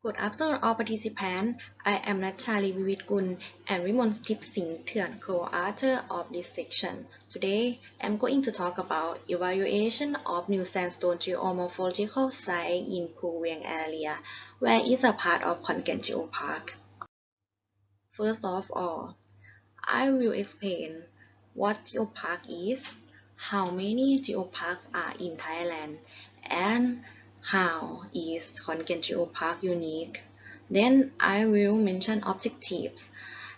Good afternoon, all participants. I am Natali Vividgun and Vimonskip Singh Thien, co-author of this section. Today, I'm going to talk about evaluation of new sandstone geomorphological site in Phu Wiang area, where it's a part of Khon Kaen Geopark. First of all, I will explain what geopark is, how many geoparks are in Thailand, and how is Khon Kaen Geopark unique. Then I will mention objectives,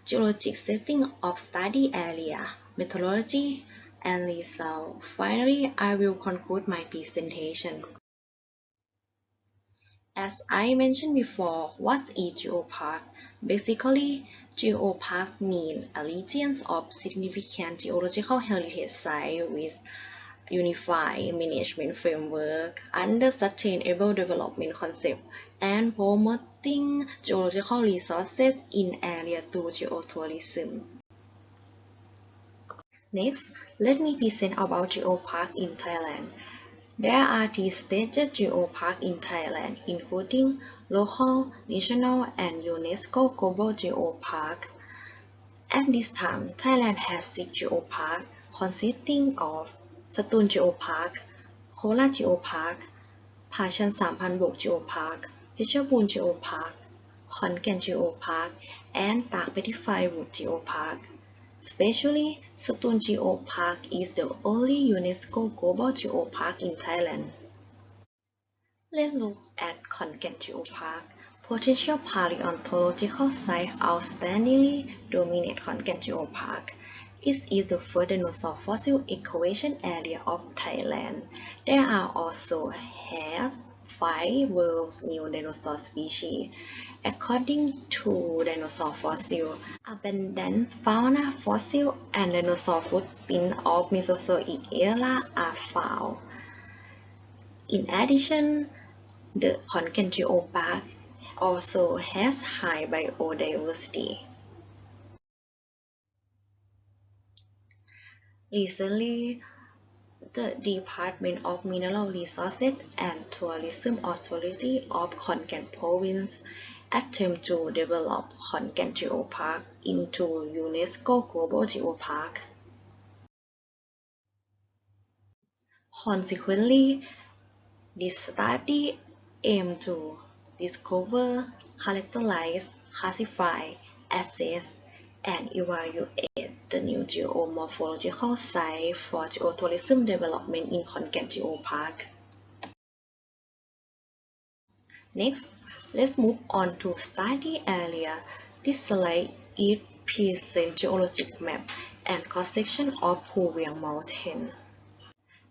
geologic setting of study area, methodology, and result. Finally, I will conclude my presentation. As I mentioned before, what is geopark? Basically, geoparks mean a region of significant geological heritage site with unified management framework under sustainable development concept and promoting geological resources in area through geotourism. Next, let me present about geopark in Thailand. There are three stated geoparks in Thailand, including local, national, and UNESCO Global Geopark. At this time, Thailand has 6 geoparks consisting of Sandstone Geopark, Kola Geopark, Pha Samphan Bok Geopark, Phetchabun Geopark, Khon Kaen Geopark, and Tak Petified Wood Geopark. Especially, Sandstone Geopark is the only UNESCO Global Geopark in Thailand. Let's look at Khon Kaen Geopark. Potential paleontological site outstandingly dominate Khon Kaen Geopark. It is the first dinosaur fossil excavation area of Thailand. There are also has 5 world's new dinosaur species. According to dinosaur fossil, abundant fauna fossil and dinosaur footprint of Mesozoic era are found. In addition, the Khon Kaen Geopark also has high biodiversity. Recently, the Department of Mineral Resources and Tourism Authority of Khon Kaen Province attempt to develop Khon Kaen Geopark into UNESCO Global Geopark. Consequently, this study aims to discover, characterize, classify, assess, and evaluate the new geomorphological site for geotourism development in Khon Kaen Geopark. Next, let's move on to study area. This slide is presents geologic map and cross-section of Phu Wiang Mountain.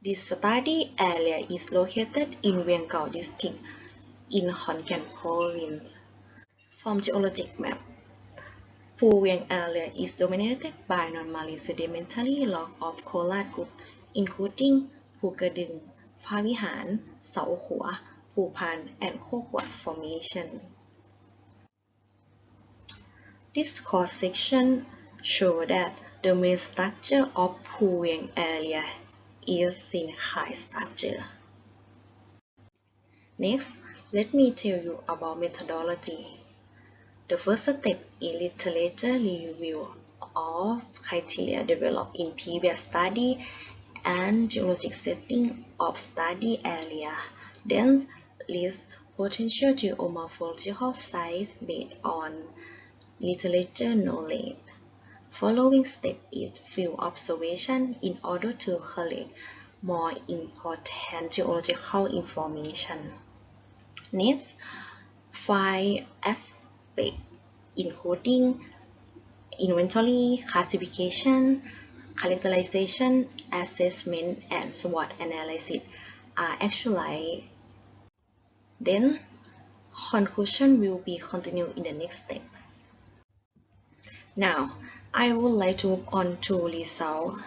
This study area is located in Vieng Khao district in Khon Kaen province. From geologic map, Phu Wiang area is dominated by non-marine sedimentary rock of coral group, including Phu Kadung, Pha Vihan, Sao Hua, Phu Phan, and Kok Wat formation. This cross-section shows that the main structure of Phu Wiang area is syncline structure. Next, let me tell you about methodology. The first step is literature review of criteria developed in previous study and geologic setting of study area. Then list potential geomorphological sites based on literature knowledge. Following step is field observation in order to collect more important geological information. Next, 5 aspects including inventory, classification, characterization, assessment, and SWOT analysis are actualized. Then, conclusion will be continued in the next step. Now, I would like to move on to result.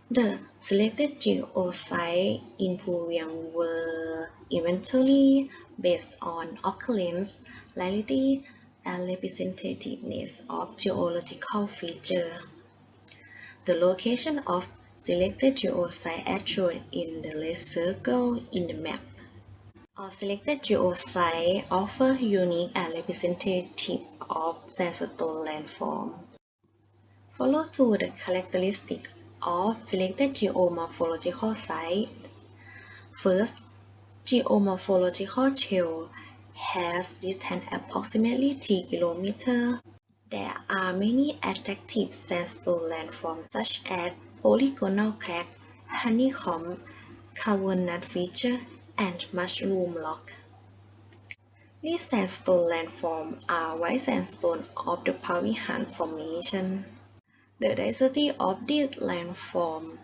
The selected geosites in Phu Wiang were inventory based on occurrence, rarity, and representativeness of geological features. The location of selected geosites are shown in the red circle in the map. Our selected geosite offer unique and representative of sandstone landform. Follow to the characteristic of selected geomorphological site. First, Geomorphological Trail has distance approximately 3 km. There are many attractive sandstone landforms such as polygonal crack, honeycomb, cavernous feature, and mushroom rock. These sandstone landforms are white sandstone of the Phu Wiang Formation. The diversity of these landforms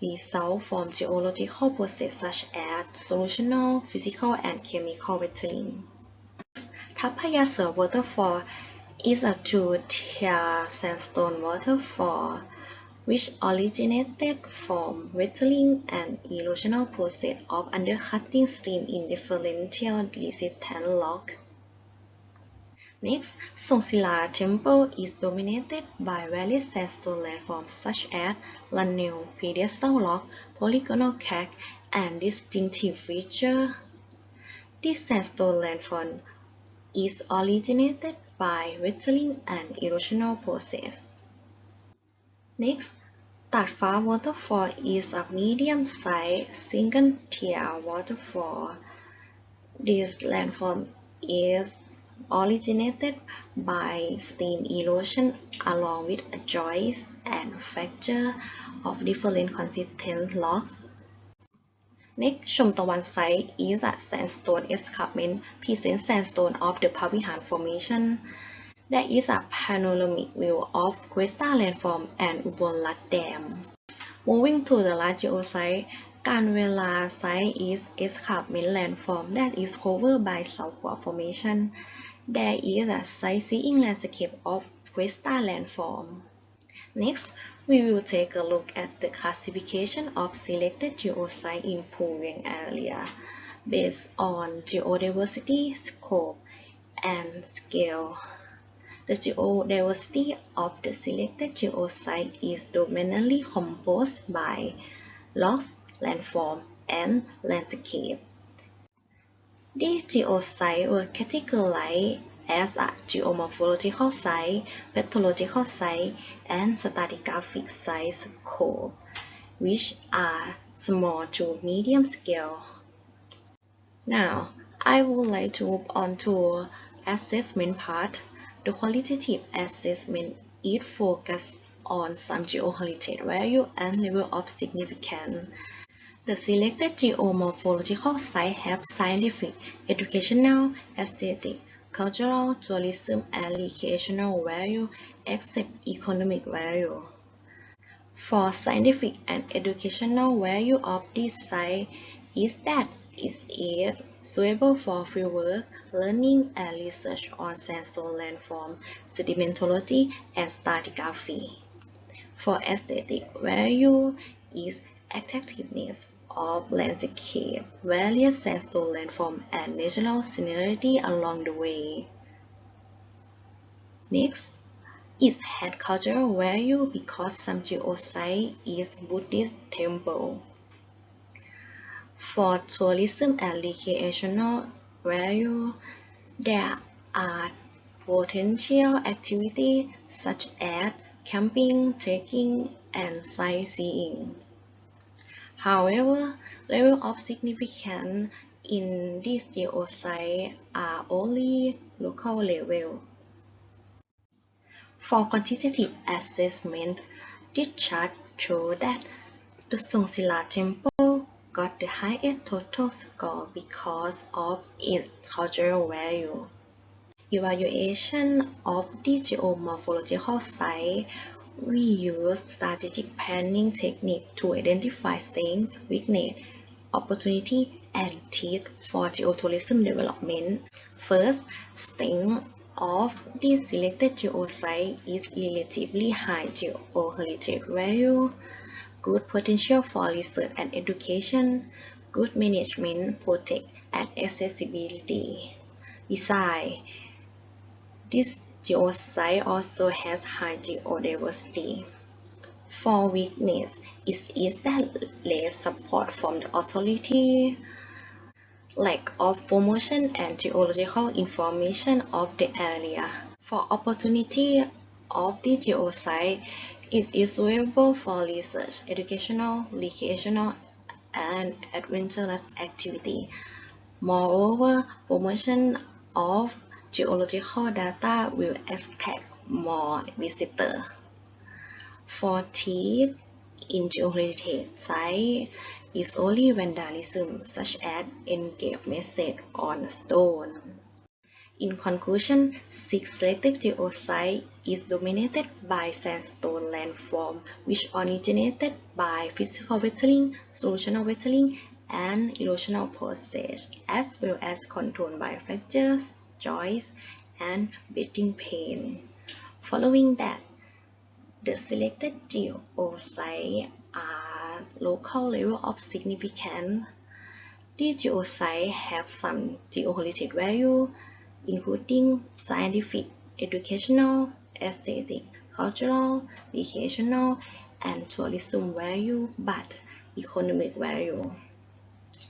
results from geological processes such as solutional, physical, and chemical weathering. Thapayasa Waterfall is a two-tier sandstone waterfall which originated from weathering and erosional process of undercutting stream in differential resistant rock. Next, Sila temple is dominated by various sandstone landforms such as Lannel, pedestal rock, polygonal crack, and distinctive feature. This sandstone landform is originated by weathering and erosional process. Next, Fah Waterfall is a medium-sized single-tier waterfall. This landform is originated by stream erosion along with a joist and fracture of different consistent rocks. Next, Chom Tawan site is a sandstone escarpment present sandstone of the Phu Wiang Formation. There is a panoramic view of Questa landform and Ubon Lat Dam. Moving to the last geosite, Kal Wela site is escarpment landform that is covered by saltwater formation. There is a sightseeing landscape of Questa landform. Next, we will take a look at the classification of selected geosite in Phu Wiang area based on geodiversity, scope, and scale. The geodiversity of the selected geosite is dominantly composed by rocks, landform, and landscape. These geosites were categorized as a geomorphological site, pathological site, and stratigraphic site scope, which are small to medium scale. Now, I would like to move on to assessment part. The qualitative assessment is focused on some geoheritage value and level of significance. The selected geomorphological sites have scientific, educational, aesthetic, cultural, tourism, and recreational value, except economic value. For scientific and educational value of this site is that it is suitable for fieldwork, learning, and research on sandstone landform, sedimentology, and stratigraphy. For aesthetic value is attractiveness of landscape, various sandstone landform, and natural scenery along the way. Next, it had cultural value because some geosite is Buddhist temple. For tourism and recreational value, there are potential activities such as camping, trekking, and sightseeing. However, level of significance in this geosite are only local level. For quantitative assessment, this chart shows that the Sila temple got the highest total score because of its cultural value. Evaluation of the geomorphological site, we use strategic planning technique to identify strength, weakness, opportunity, and threat for geotourism development. First, strength of the selected geosite is relatively high geoheritage value, good potential for research and education, good management, protect, and accessibility. Besides, this geosite also has high geodiversity. For weakness, it is that less support from the authority. lack of promotion and geological information of the area. For opportunity of the geosite, it is suitable for research, educational, recreational, and adventurous activity. Moreover, promotion of geological data will attract more visitors. For theft in geoheritage site is only vandalism, such as engraved message on stone. In conclusion, 6 selected geosite is dominated by sandstone landform, which originated by physical weathering, solutional weathering, and erosional process, as well as controlled by fractures, joints, and bedding plane. Following that, the selected geosites are local level of significance. The geosites have some geoheritage value, including scientific, educational, aesthetic, cultural, recreational, and tourism value, but economic value.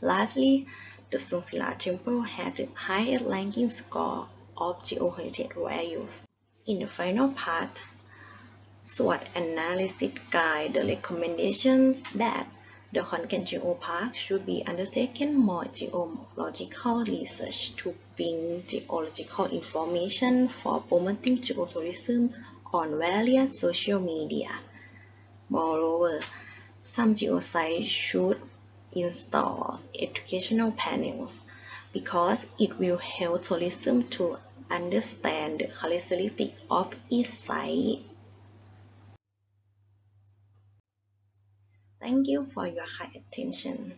Lastly, the Sila temple had the highest ranking score of geoheritage values. In the final part, SWOT analysis guide the recommendations that the Khon Kaen Geopark should be undertaken more geological research to bring geological information for promoting geotourism on various social media. Moreover, some geosites should install educational panels because it will help tourism to understand the characteristics of each site. Thank you for your kind attention.